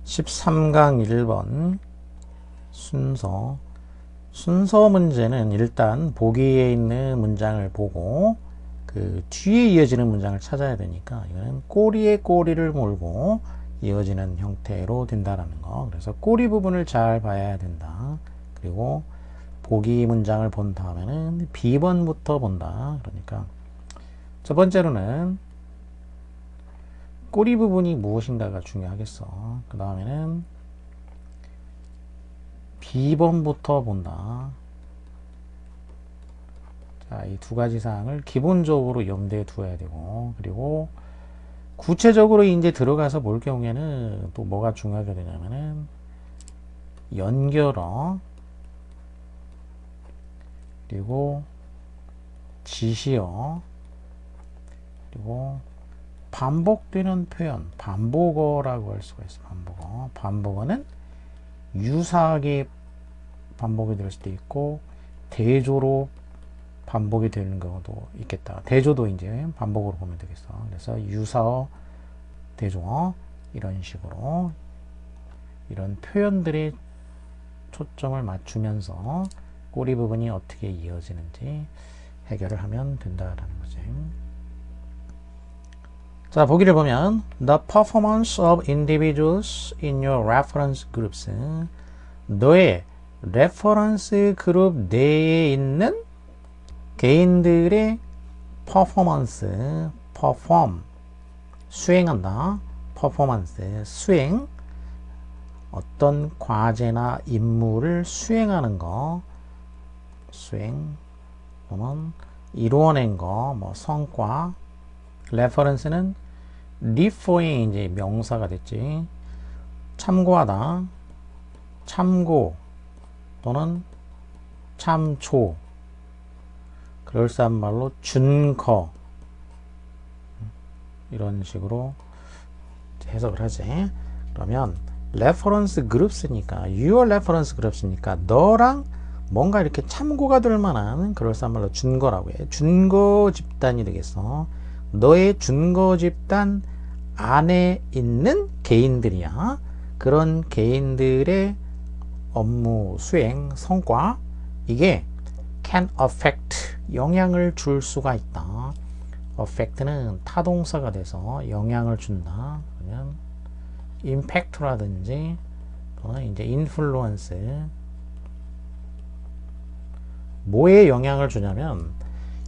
13강 1번 순서 문제는 일단 보기에 있는 문장을 보고 그 뒤에 이어지는 문장을 찾아야 되니까 이거는 꼬리에 꼬리를 몰고 이어지는 형태로 된다라는 거. 그래서 꼬리 부분을 잘 봐야 된다. 그리고 보기 문장을 본 다음에는 B번부터 본다. 그러니까 첫 번째로는 꼬리 부분이 무엇인가가 중요하겠어. 그 다음에는 B번부터 본다. 자, 이 두 가지 사항을 기본적으로 염두에 두어야 되고, 그리고 구체적으로 이제 들어가서 볼 경우에는 또 뭐가 중요하게 되냐면은 연결어, 그리고 지시어, 그리고 반복되는 표현, 반복어라고 할 수가 있어. 반복어. 반복어는 유사하게 반복이 될 수도 있고 대조로 반복이 되는 경우도 있겠다. 대조도 이제 반복으로 보면 되겠어. 그래서 유사어, 대조어 이런 식으로 이런 표현들에 초점을 맞추면서 꼬리 부분이 어떻게 이어지는지 해결을 하면 된다라는 거지. 자, 보기를 보면 The performance of individuals in your reference groups. 너의 레퍼런스 그룹 내에 있는 개인들의 퍼포먼스, perform, 수행한다. 퍼포먼스, 수행, 어떤 과제나 임무를 수행하는 거, 수행, 또는 이루어낸 거, 뭐 성과. 레퍼런스는 refer에 이제 명사가 됐지. 참고하다, 참고 또는 참조, 그럴싸한 말로 준거, 이런 식으로 해석을 하지. 그러면 레퍼런스 그룹스니까 your reference 그룹스니까 너랑 뭔가 이렇게 참고가 될 만한 그럴싸한 말로 준거라고 해. 준거 집단이 되겠어. 너의 준거 집단 안에 있는 개인들이야. 그런 개인들의 업무 수행 성과, 이게 can affect, 영향을 줄 수가 있다. affect는 타동사가 돼서 영향을 준다. 그러면 impact라든지 또는 이제 influence, 뭐에 영향을 주냐면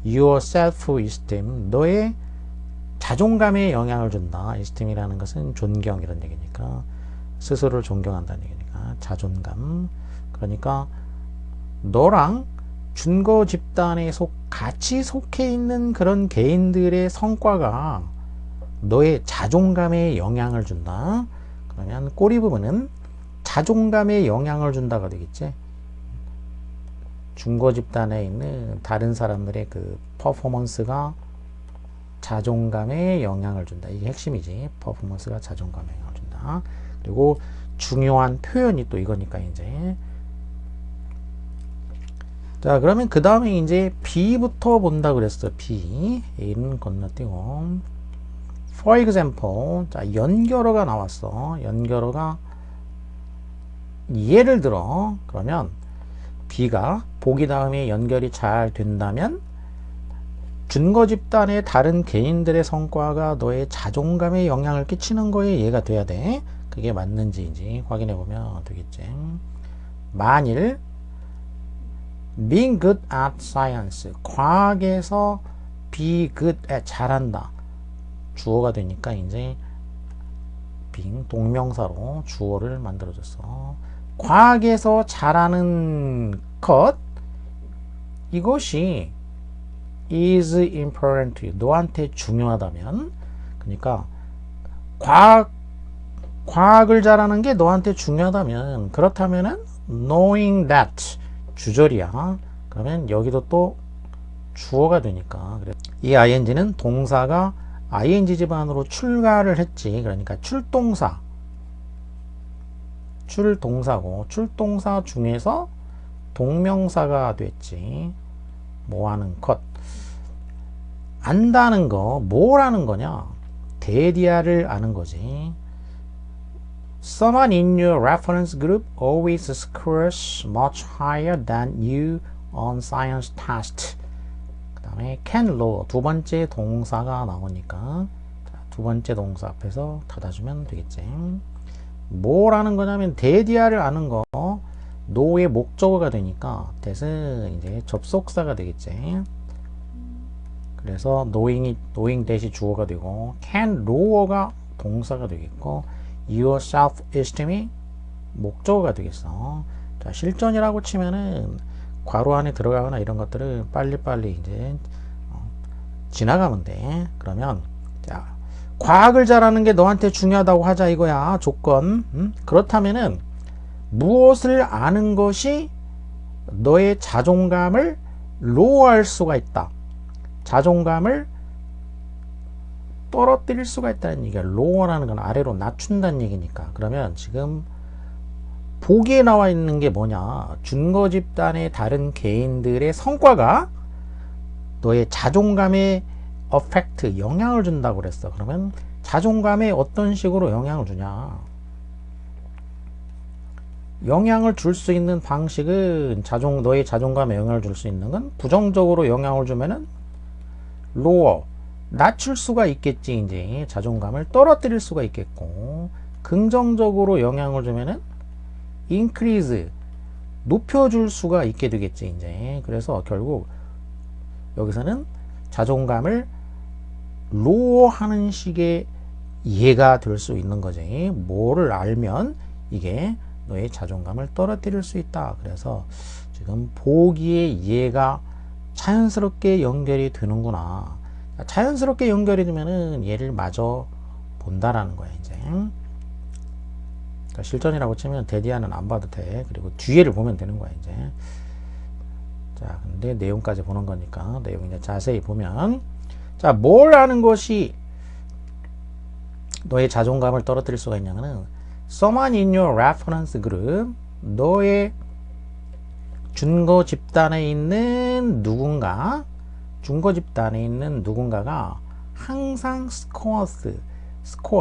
your self-esteem, 너의 자존감에 영향을 준다. esteem이라는 것은 존경 이런 얘기니까 스스로를 존경한다는 얘기니까 자존감. 그러니까 너랑 준거 집단에 같이 속해 있는 그런 개인들의 성과가 너의 자존감에 영향을 준다. 그러면 꼬리 부분은 자존감에 영향을 준다가 되겠지. 준거 집단에 있는 다른 사람들의 그 퍼포먼스가 자존감에 영향을 준다. 이게 핵심이지. 퍼포먼스가 자존감에 영향을 준다. 그리고 중요한 표현이 또 이거니까 이제. 자, 그러면 그 다음에 이제 B부터 본다 그랬어. B. A는 건너뛰고. For example. 자, 연결어가 나왔어. 연결어가 예를 들어. 그러면 B가 보기 다음에 연결이 잘 된다면 준거 집단의 다른 개인들의 성과가 너의 자존감에 영향을 끼치는 거에 이해가 돼야 돼. 그게 맞는지 이제 확인해 보면 되겠지. 만일 being good at science, 과학에서 be good at, 잘한다, 주어가 되니까 이제 being 동명사로 주어를 만들어줬어. 과학에서 잘하는 것, 이것이 is important to you, 너한테 중요하다면, 그러니까 과학을 잘하는 게 너한테 중요하다면, 그렇다면은 knowing that 주절이야. 그러면 여기도 또 주어가 되니까, 이 ing는 동사가 ing 집안으로 출가를 했지. 그러니까 출동사고, 출동사 중에서 동명사가 됐지. 뭐 하는 것. 안다는 거, 뭘 아는 거냐? 대디아를 아는 거지. Someone in your reference group always scores much higher than you on science test. 그 다음에 can law 두 번째 동사가 나오니까 두 번째 동사 앞에서 닫아주면 되겠지. 뭐라는 거냐면 대디아를 아는 거 no의 목적어가 되니까 that은 이제 접속사가 되겠지. 그래서 knowing that이 주어가 되고 can law가 동사가 되겠고 your self-esteem이 목적어가 되겠어. 자, 실전이라고 치면은 괄호 안에 들어가거나 이런 것들을 빨리빨리 이제 지나가면 돼. 그러면 자, 과학을 잘하는 게 너한테 중요하다고 하자 이거야. 조건. 그렇다면은 무엇을 아는 것이 너의 자존감을 로어할 수가 있다. 자존감을 떨어뜨릴 수가 있다는 얘기야. 로어라는 건 아래로 낮춘다는 얘기니까. 그러면 지금 보기에 나와 있는 게 뭐냐. 준거 집단의 다른 개인들의 성과가 너의 자존감에 어펙트, 영향을 준다고 그랬어. 그러면 자존감에 어떤 식으로 영향을 주냐. 영향을 줄 수 있는 방식은 너의 자존감에 영향을 줄 수 있는 건 부정적으로 영향을 주면은 로어, 낮출 수가 있겠지. 이제 자존감을 떨어뜨릴 수가 있겠고, 긍정적으로 영향을 주면은 increase, 높여줄 수가 있게 되겠지. 이제 그래서 결국 여기서는 자존감을 로어하는 식의 이해가 될 수 있는 거지. 뭐를 알면 이게 너의 자존감을 떨어뜨릴 수 있다. 그래서 지금 보기의 이해가 자연스럽게 연결이 되는구나. 자연스럽게 연결이 되면은 얘를 마저 본다라는 거야. 이제 그러니까 실전이라고 치면 대디아는 안 봐도 돼. 그리고 뒤에를 보면 되는 거야. 이제 자, 근데 내용까지 보는 거니까 내용 이제 자세히 보면, 자, 뭘 하는 것이 너의 자존감을 떨어뜨릴 수가 있냐면은 someone in your reference group, 너의 준거 집단에 있는 누군가, 준거 집단에 있는 누군가가 항상 스코어,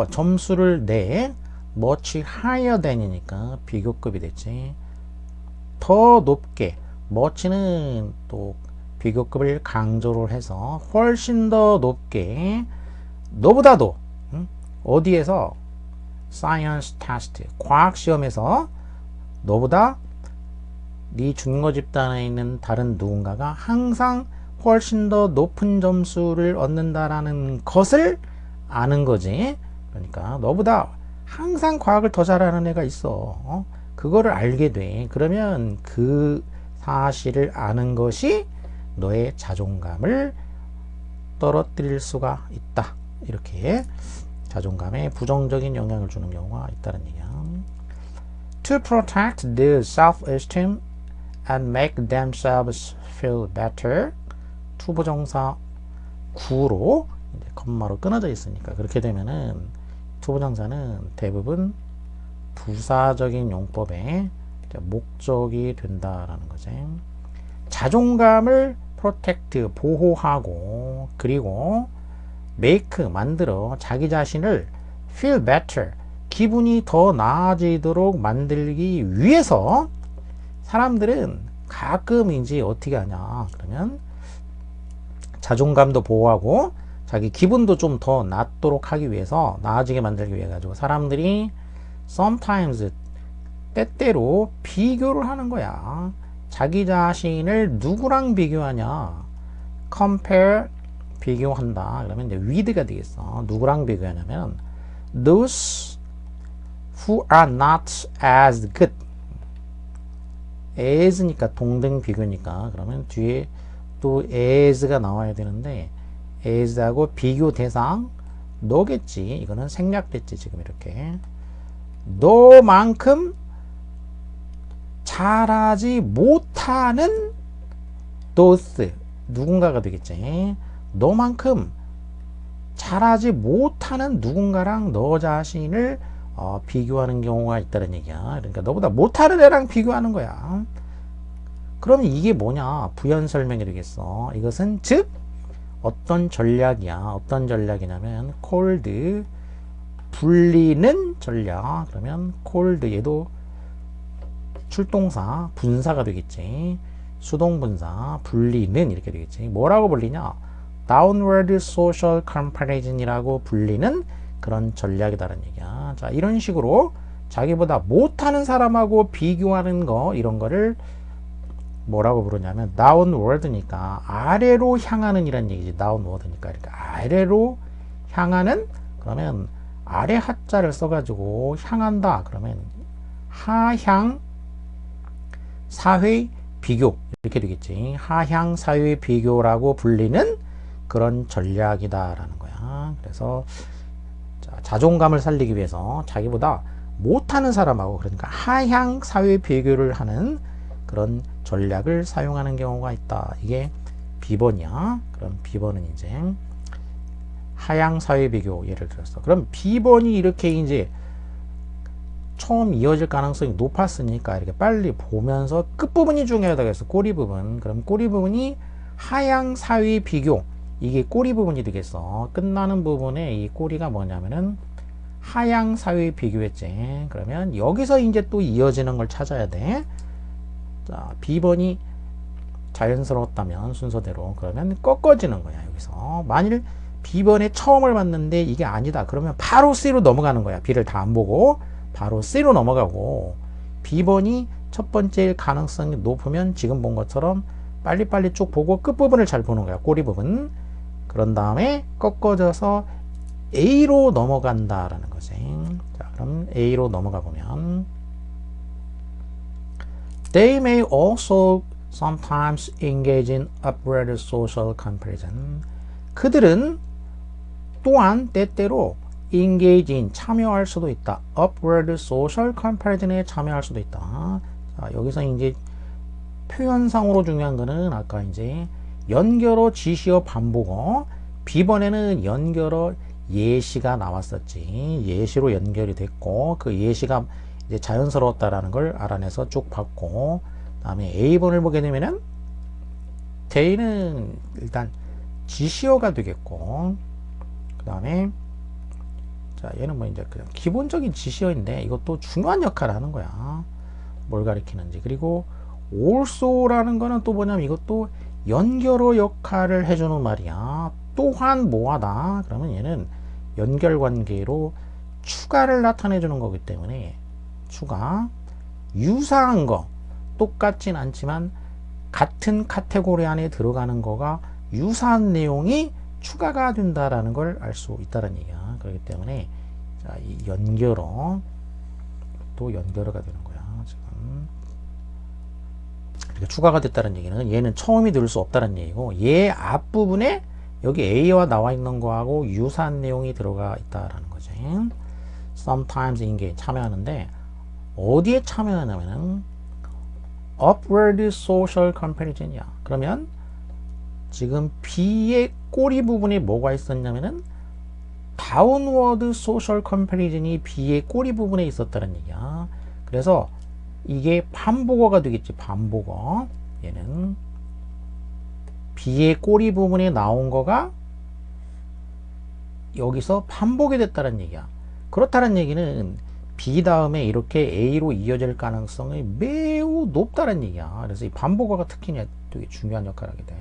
점수를 내 much higher than이니까 비교급이 됐지. 더 높게, much는 또 비교급을 강조를 해서 훨씬 더 높게, 너보다도 어디에서 science test, 과학 시험에서 너보다 네 준거 집단에 있는 다른 누군가가 항상 훨씬 더 높은 점수를 얻는다라는 것을 아는 거지. 그러니까 너보다 항상 과학을 더 잘하는 애가 있어. 그거를 알게 돼. 그러면 그 사실을 아는 것이 너의 자존감을 떨어뜨릴 수가 있다. 이렇게 자존감에 부정적인 영향을 주는 경우가 있다는 얘기야. To protect their self-esteem and make themselves feel better. 투부정사 구로 이제 컴마로 끊어져 있으니까 그렇게 되면은 투부정사는 대부분 부사적인 용법의 목적이 된다라는 거지. 자존감을 protect, 보호하고, 그리고 make, 만들어 자기 자신을 feel better, 기분이 더 나아지도록 만들기 위해서 사람들은 가끔 이제 어떻게 하냐 그러면 자존감도 보호하고 자기 기분도 좀 더 낫도록 하기 위해서, 나아지게 만들기 위해 가지고 사람들이 sometimes, 때때로 비교를 하는 거야. 자기 자신을 누구랑 비교하냐, compare, 비교한다. 그러면 이제 with가 되겠어. 누구랑 비교하냐면 those who are not as good. as니까 동등 비교니까 그러면 뒤에 또 as가 나와야 되는데 as하고 비교 대상 너겠지. 이거는 생략됐지. 지금 이렇게 너만큼 잘하지 못하는 those, 누군가가 되겠지. 너만큼 잘하지 못하는 누군가랑 너 자신을 비교하는 경우가 있다는 얘기야. 그러니까 너보다 못하는 애랑 비교하는 거야. 그러면 이게 뭐냐? 부연 설명이 되겠어. 이것은 즉 어떤 전략이야. 어떤 전략이냐면 called 불리는 전략. 그러면 cold 얘도 출동사 분사가 되겠지. 수동분사 불리는 이렇게 되겠지. 뭐라고 불리냐? downward social comparison이라고 불리는 그런 전략이다라는 얘기야. 자, 이런 식으로 자기보다 못하는 사람하고 비교하는 거, 이런 거를 뭐라고 부르냐면 downward니까 아래로 향하는 이란 얘기지. downward니까 이렇게 아래로 향하는, 그러면 아래 하자를 써가지고 향한다 그러면 하향 사회 비교 이렇게 되겠지. 하향 사회 비교라고 불리는 그런 전략이다라는 거야. 그래서 자존감을 살리기 위해서 자기보다 못하는 사람하고, 그러니까 하향 사회 비교를 하는 그런 전략을 사용하는 경우가 있다. 이게 B번이야. 그럼 B번은 이제 하향 사회 비교 예를 들었어. 그럼 B번이 이렇게 이제 처음 이어질 가능성이 높았으니까 이렇게 빨리 보면서 끝부분이 중요하다고 해서 꼬리 부분. 그럼 꼬리 부분이 하향 사회 비교, 이게 꼬리 부분이 되겠어. 끝나는 부분에 이 꼬리가 뭐냐면은 하향 사회 비교했지. 그러면 여기서 이제 또 이어지는 걸 찾아야 돼. 자, B번이 자연스러웠다면 순서대로 그러면 꺾어지는 거야. 여기서 만일 B번에 처음을 봤는데 이게 아니다 그러면 바로 C로 넘어가는 거야. B를 다 안 보고 바로 C로 넘어가고, B번이 첫 번째일 가능성이 높으면 지금 본 것처럼 빨리빨리 쭉 보고 끝부분을 잘 보는 거야. 꼬리 부분. 그런 다음에 꺾어져서 A로 넘어간다라는 거지. 자, 그럼 A로 넘어가 보면 They may also sometimes engage in upward social comparison. 그들은 또한 때때로 engage in 참여할 수도 있다. upward social comparison에 참여할 수도 있다. 자, 여기서 이제 표현상으로 중요한 거는 아까 이제 연결어, 지시어, 반복어. B번에는 연결어 예시가 나왔었지. 예시로 연결이 됐고 그 예시가 이제 자연스러웠다라는 걸 알아내서 쭉 봤고, 다음에 A번을 보게 되면은 they는 일단 지시어가 되겠고, 그 다음에 자 얘는 뭐 이제 그냥 기본적인 지시어인데 이것도 중요한 역할을 하는 거야. 뭘 가리키는지. 그리고 also라는 거는 또 뭐냐면 이것도 연결어 역할을 해주는 말이야. 또한 뭐하다 그러면 얘는 연결관계로 추가를 나타내 주는 거기 때문에 추가, 유사한 거 똑같진 않지만 같은 카테고리 안에 들어가는 거가 유사한 내용이 추가가 된다라는 걸 알 수 있다는 얘기야. 그렇기 때문에 자, 이 연결어 또 연결어가 되는 거야. 지금 이렇게 추가가 됐다는 얘기는 얘는 처음이 될 수 없다는 얘기고, 얘 앞부분에 여기 A와 나와 있는 거하고 유사한 내용이 들어가 있다라는 거지. Sometimes engage 참여하는데 어디에 참여하냐면은 upward social comparison이야. 그러면 지금 B의 꼬리 부분에 뭐가 있었냐면은 downward social comparison이 B의 꼬리 부분에 있었다는 얘기야. 그래서 이게 반복어가 되겠지. 반복어. 얘는 B의 꼬리 부분에 나온 거가 여기서 반복이 됐다는 얘기야. 그렇다는 얘기는 B 다음에 이렇게 A로 이어질 가능성이 매우 높다는 얘기야. 그래서 이 반복어가 특히 되게 중요한 역할을 하게 돼.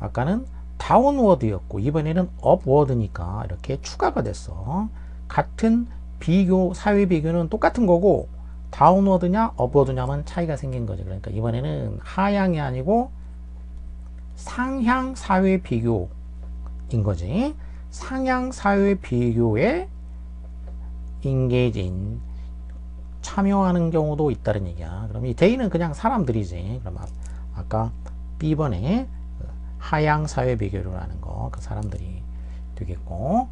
아까는 다운워드였고 이번에는 업워드니까 이렇게 추가가 됐어. 같은 비교, 사회 비교는 똑같은 거고 다운워드냐 업워드냐만 차이가 생긴 거지. 그러니까 이번에는 하향이 아니고 상향 사회 비교인 거지. 상향 사회 비교에 engage in 참여하는 경우도 있다는 얘기야. 그럼 이 they는 그냥 사람들이지. 그럼 아까 B번에 하향 사회 비교를 하는 거 그 사람들이 되겠고,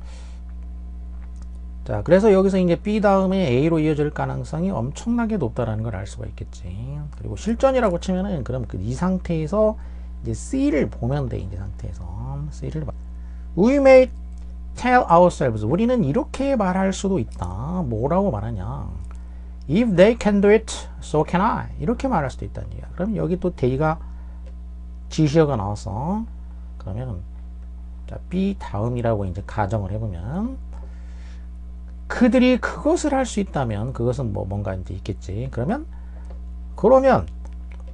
자 그래서 여기서 이제 B 다음에 A로 이어질 가능성이 엄청나게 높다라는 걸 알 수가 있겠지. 그리고 실전이라고 치면은 그럼 이 상태에서 이제 C를 보면 돼. 이 상태에서 C를 We may tell ourselves 우리는 이렇게 말할 수도 있다. 뭐라고 말하냐? If they can do it, so can I. 이렇게 말할 수도 있다는 얘기야. 그럼 여기 또 they가 지시어가 나왔어. 그러면 자, B 다음이라고 이제 가정을 해보면 그들이 그것을 할 수 있다면 그것은 뭐 뭔가 이제 있겠지. 그러면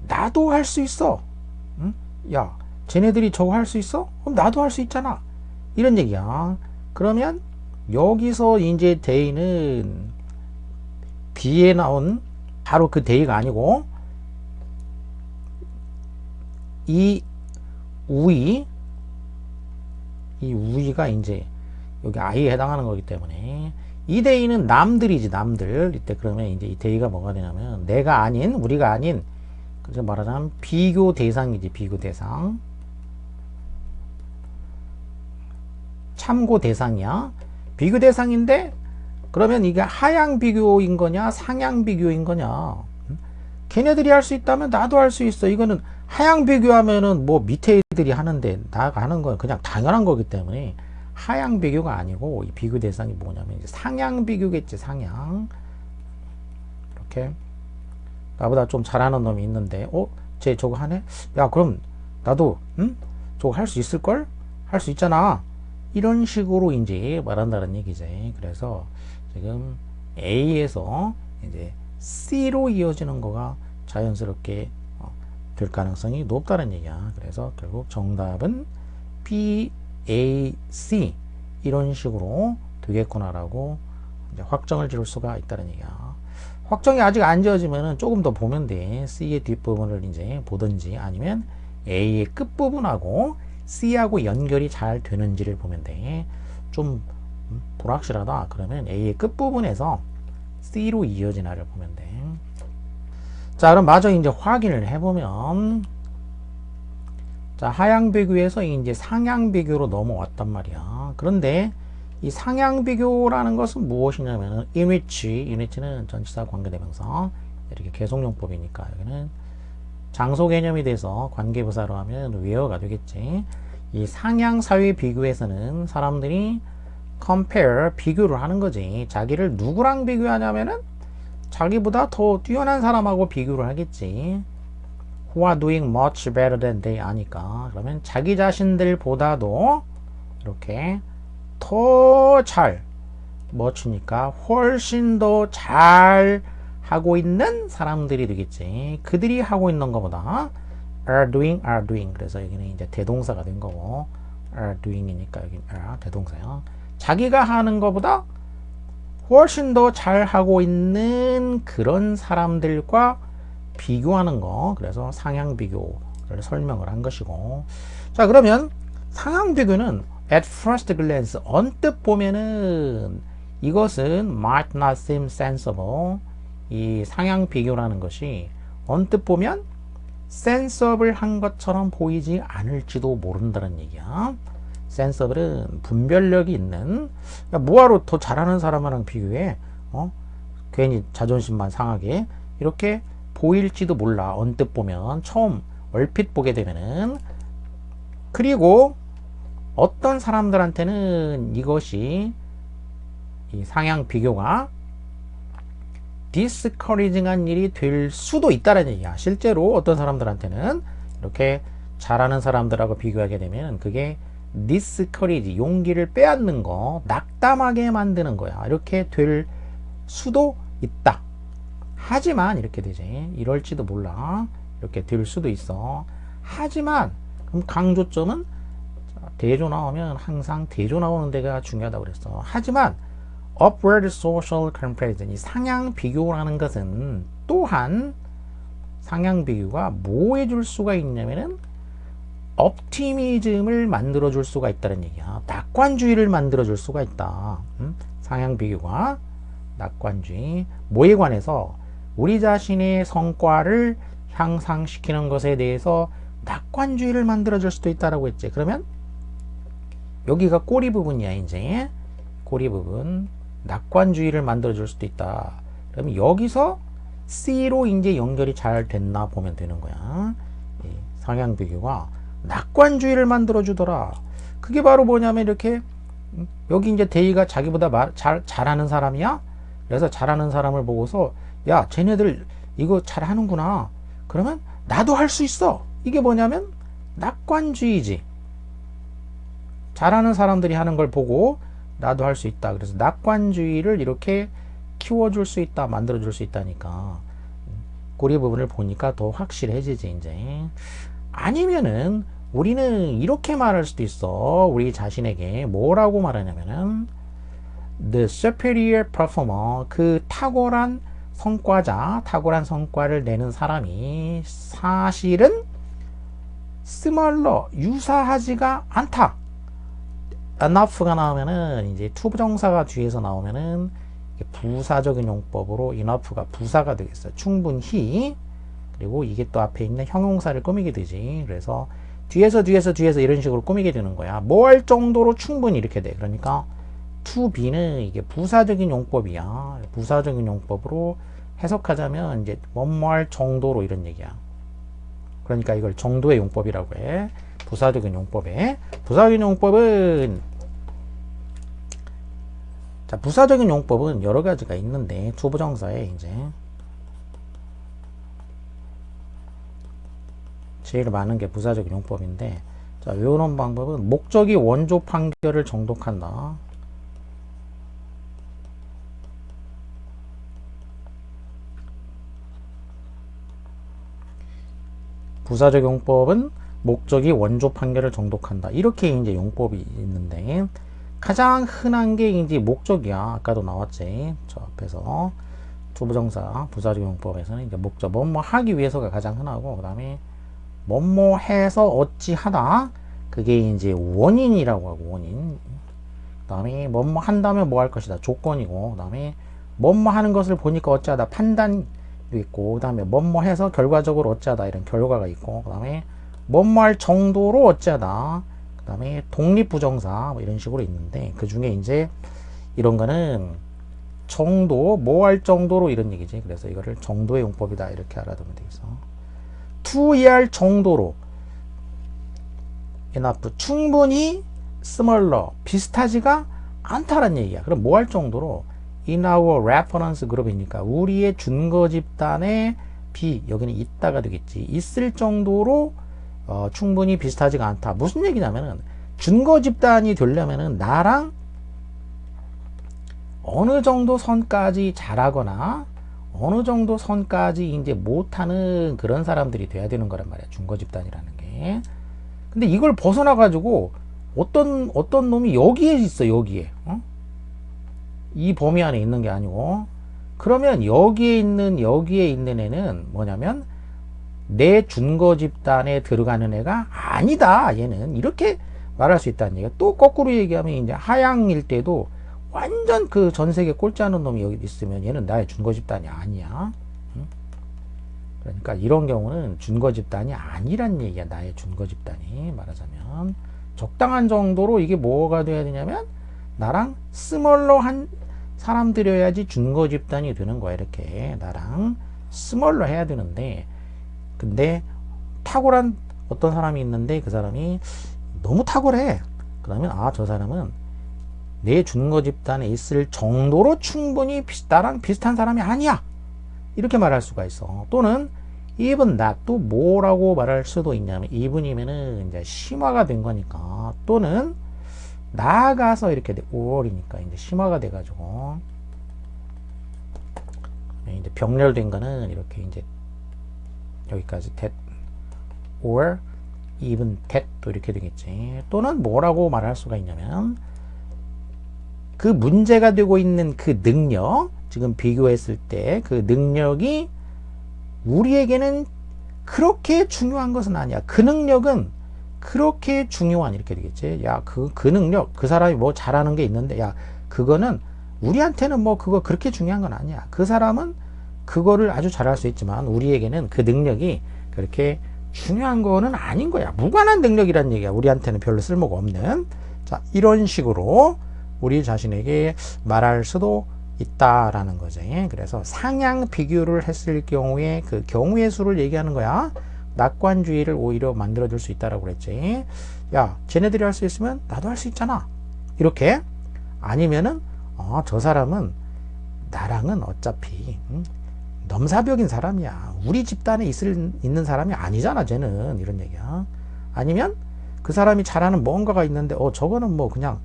나도 할 수 있어. 응? 야, 쟤네들이 저거 할 수 있어? 그럼 나도 할 수 있잖아. 이런 얘기야. 그러면 여기서 이제 대의는 B에 나온 바로 그 대의가 아니고 이 우위가 이제 여기 I에 해당하는 거기 때문에 이 대의는 남들이지, 남들. 이때 그러면 이제 이 대의가 뭐가 되냐면 내가 아닌, 우리가 아닌, 그래서 말하자면 비교 대상이지, 비교 대상. 참고 대상이야. 비교 대상인데 그러면 이게 하향 비교인 거냐 상향 비교인 거냐. 걔네들이 할 수 있다면 나도 할 수 있어. 이거는 하향 비교하면은 뭐 밑에 애들이 하는데 나가 하는 건 그냥 당연한 거기 때문에 하향 비교가 아니고 이 비교 대상이 뭐냐면 이제 상향 비교겠지. 상향. 이렇게 나보다 좀 잘하는 놈이 있는데 쟤 저거 하네? 야, 그럼 나도 저거 할 수 있을걸? 할 수 있잖아. 이런 식으로 이제 말한다는 얘기지. 그래서 지금 A에서 이제 C로 이어지는 거가 자연스럽게 될 가능성이 높다는 얘기야. 그래서 결국 정답은 B, A, C 이런 식으로 되겠구나라고 이제 확정을 지을 수가 있다는 얘기야. 확정이 아직 안 지어지면은 조금 더 보면 돼. C의 뒷부분을 이제 보든지 아니면 A의 끝부분하고 C하고 연결이 잘 되는지를 보면 돼. 좀 불확실하다. 그러면 A의 끝부분에서 C로 이어지나를 보면 돼. 자, 그럼 마저 이제 확인을 해보면, 자, 하향 비교에서 이제 상향 비교로 넘어왔단 말이야. 그런데 이 상향 비교라는 것은 무엇이냐면, inwich는 전치사 관계대명사, 이렇게 계속용법이니까 여기는 장소 개념이 돼서 관계부사로 하면 where가 되겠지. 이 상향 사회 비교에서는 사람들이 compare, 비교를 하는 거지. 자기를 누구랑 비교하냐면은 자기보다 더 뛰어난 사람하고 비교를 하겠지. Who are doing much better than they 아니까. 그러면 자기 자신들보다도 이렇게 더 잘, much니까 훨씬 더 잘 하고 있는 사람들이 되겠지. 그들이 하고 있는 것보다 are doing. 그래서 여기는 이제 대동사가 된 거고, are doing이니까 여기 are 대동사야. 자기가 하는 것보다 훨씬 더 잘하고 있는 그런 사람들과 비교하는 거. 그래서 상향 비교를 설명을 한 것이고. 자, 그러면 상향 비교는 at first glance, 언뜻 보면은 이것은 might not seem sensible. 이 상향 비교라는 것이 언뜻 보면 sensible 한 것처럼 보이지 않을지도 모른다는 얘기야. 센서블은 분별력이 있는, 뭐하러 더 잘하는 사람이랑 비교해? 괜히 자존심만 상하게 이렇게 보일지도 몰라. 언뜻 보면, 처음 얼핏 보게 되면은. 그리고 어떤 사람들한테는 이것이 이 상향 비교가 discouraging한 일이 될 수도 있다는 얘기야. 실제로 어떤 사람들한테는 이렇게 잘하는 사람들하고 비교하게 되면 그게 discourage, 용기를 빼앗는 거, 낙담하게 만드는 거야. 이렇게 될 수도 있다. 하지만 이렇게 되지. 이럴지도 몰라. 이렇게 될 수도 있어. 하지만 그럼 강조점은 대조 나오면 항상 대조 나오는 데가 중요하다고 그랬어. 하지만 upward social comparison, 이 상향 비교라는 것은 또한 상향 비교가 뭐 해줄 수가 있냐면은 옵티미즘을 만들어줄 수가 있다는 얘기야. 낙관주의를 만들어줄 수가 있다. 상향 비교가 낙관주의. 뭐에 관해서? 우리 자신의 성과를 향상시키는 것에 대해서 낙관주의를 만들어줄 수도 있다라고 했지. 그러면 여기가 꼬리 부분이야. 이제 꼬리 부분, 낙관주의를 만들어줄 수도 있다. 그러면 여기서 C로 이제 연결이 잘 됐나 보면 되는 거야. 상향 비교가 낙관주의를 만들어주더라. 그게 바로 뭐냐면 이렇게 여기 이제 대의가 자기보다 잘하는 사람이야. 그래서 잘하는 사람을 보고서 야, 쟤네들 이거 잘하는구나. 그러면 나도 할 수 있어. 이게 뭐냐면 낙관주의지. 잘하는 사람들이 하는 걸 보고 나도 할 수 있다. 그래서 낙관주의를 이렇게 키워줄 수 있다, 만들어줄 수 있다니까 꼬리 부분을 보니까 더 확실해지지 이제. 아니면은 우리는 이렇게 말할 수도 있어. 우리 자신에게 뭐라고 말하냐면은 the superior performer, 그 탁월한 성과자, 탁월한 성과를 내는 사람이 사실은 similar, 유사하지가 않다. enough가 나오면은 이제 투부정사가 뒤에서 나오면은 부사적인 용법으로 enough가 부사가 되겠어요. 충분히. 그리고 이게 또 앞에 있는 형용사를 꾸미게 되지. 그래서 뒤에서 이런 식으로 꾸미게 되는 거야. 뭐 할 정도로 충분히 이렇게 돼. 그러니까 to be는 이게 부사적인 용법이야. 부사적인 용법으로 해석하자면 이제 뭐뭐 할 정도로 이런 얘기야. 그러니까 이걸 정도의 용법이라고 해. 부사적인 용법에. 부사적인 용법은 자, 부사적인 용법은 여러 가지가 있는데 투부정사에 이제 제일 많은 게 부사적인 용법인데, 자, 외우는 방법은 목적이 원조 판결을 정독한다. 부사적 용법은 목적이 원조 판결을 정독한다. 이렇게 이제 용법이 있는데, 가장 흔한 게 이제 목적이야. 아까도 나왔지. 저 앞에서 투부정사 부사적 용법에서는 이제 목적, 뭐뭐 하기 위해서가 가장 흔하고, 그 다음에 뭐뭐 해서 어찌하다, 그게 이제 원인이라고 하고, 원인. 그 다음에 뭐뭐 한다면 뭐 할 것이다, 조건이고, 그 다음에 뭐뭐 하는 것을 보니까 어찌하다, 판단도 있고, 그 다음에 뭐뭐 해서 결과적으로 어찌하다, 이런 결과가 있고, 그 다음에 뭐뭐 할 정도로 어찌하다, 그 다음에 독립부정사 뭐 이런 식으로 있는데, 그 중에 이제 이런 거는 정도, 뭐 할 정도로 이런 얘기지. 그래서 이거를 정도의 용법이다 이렇게 알아두면 되겠어. 투이할 정도로, enough, 충분히, similar, 비슷하지가 않다란 얘기야. 그럼 뭐 할 정도로, in our reference group이니까 우리의 준거 집단에 여기는 있다가 되겠지. 있을 정도로 충분히 비슷하지가 않다. 무슨 얘기냐면은 준거 집단이 되려면은 나랑 어느 정도 선까지 잘하거나 어느 정도 선까지 이제 못하는 그런 사람들이 돼야 되는 거란 말이야. 준거 집단이라는 게. 근데 이걸 벗어나 가지고 어떤 놈이 여기에 있어. 여기에. 이 범위 안에 있는 게 아니고, 그러면 여기에 있는 애는 뭐냐면 내 준거 집단에 들어가는 애가 아니다. 얘는 이렇게 말할 수 있다는 얘기야. 또 거꾸로 얘기하면 이제 하향일 때도 완전 그 전 세계 꼴찌 하는 놈이 여기 있으면 얘는 나의 준거 집단이 아니야. 그러니까 이런 경우는 준거 집단이 아니란 얘기야. 나의 준거 집단이 말하자면 적당한 정도로 이게 뭐가 돼야 되냐면 나랑 스멀러한 사람들이어야지 준거 집단이 되는 거야. 이렇게 나랑 스멀러 해야 되는데, 근데 탁월한 어떤 사람이 있는데 그 사람이 너무 탁월해. 그러면 저 사람은 내 준거 집단에 있을 정도로 충분히 나랑 비슷한 사람이 아니야. 이렇게 말할 수가 있어. 또는 even that, 또 뭐라고 말할 수도 있냐면 even이면은 이제 심화가 된 거니까, 또는 나아가서 이렇게 돼. 5월이니까 이제 심화가 돼 가지고 이제 병렬된 거는 이렇게 이제 여기까지 that or even that 또 이렇게 되겠지. 또는 뭐라고 말할 수가 있냐면 그 문제가 되고 있는 그 능력, 지금 비교했을 때 그 능력이 우리에게는 그렇게 중요한 것은 아니야. 그 능력은 그렇게 중요한, 이렇게 되겠지. 야, 그 능력, 그 사람이 뭐 잘하는 게 있는데, 야, 그거는 우리한테는 뭐 그거 그렇게 중요한 건 아니야. 그 사람은 그거를 아주 잘할 수 있지만 우리에게는 그 능력이 그렇게 중요한 거는 아닌 거야. 무관한 능력이란 얘기야. 우리한테는 별로 쓸모가 없는. 자, 이런 식으로 우리 자신에게 말할 수도 있다라는 거지. 그래서 상향 비교를 했을 경우에 그 경우의 수를 얘기하는 거야. 낙관주의를 오히려 만들어줄 수 있다라고 그랬지. 야, 쟤네들이 할 수 있으면 나도 할 수 있잖아. 이렇게. 아니면은 저 사람은 나랑은 어차피 넘사벽인 사람이야. 우리 집단에 있는 사람이 아니잖아, 쟤는. 이런 얘기야. 아니면 그 사람이 잘하는 뭔가가 있는데 저거는 뭐 그냥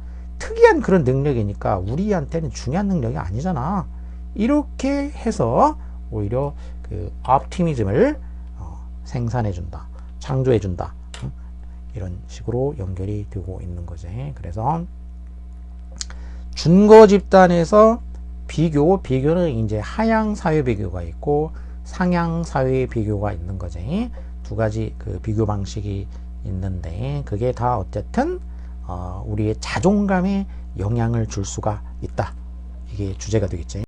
특이한 그런 능력이니까 우리한테는 중요한 능력이 아니잖아. 이렇게 해서 오히려 그 옵티미즘을 생산해준다, 창조해준다. 이런 식으로 연결이 되고 있는 거지. 그래서 준거 집단에서 비교는 이제 하향 사회 비교가 있고 상향 사회 비교가 있는 거지. 두 가지 그 비교 방식이 있는데 그게 다 어쨌든 우리의 자존감에 영향을 줄 수가 있다. 이게 주제가 되겠지.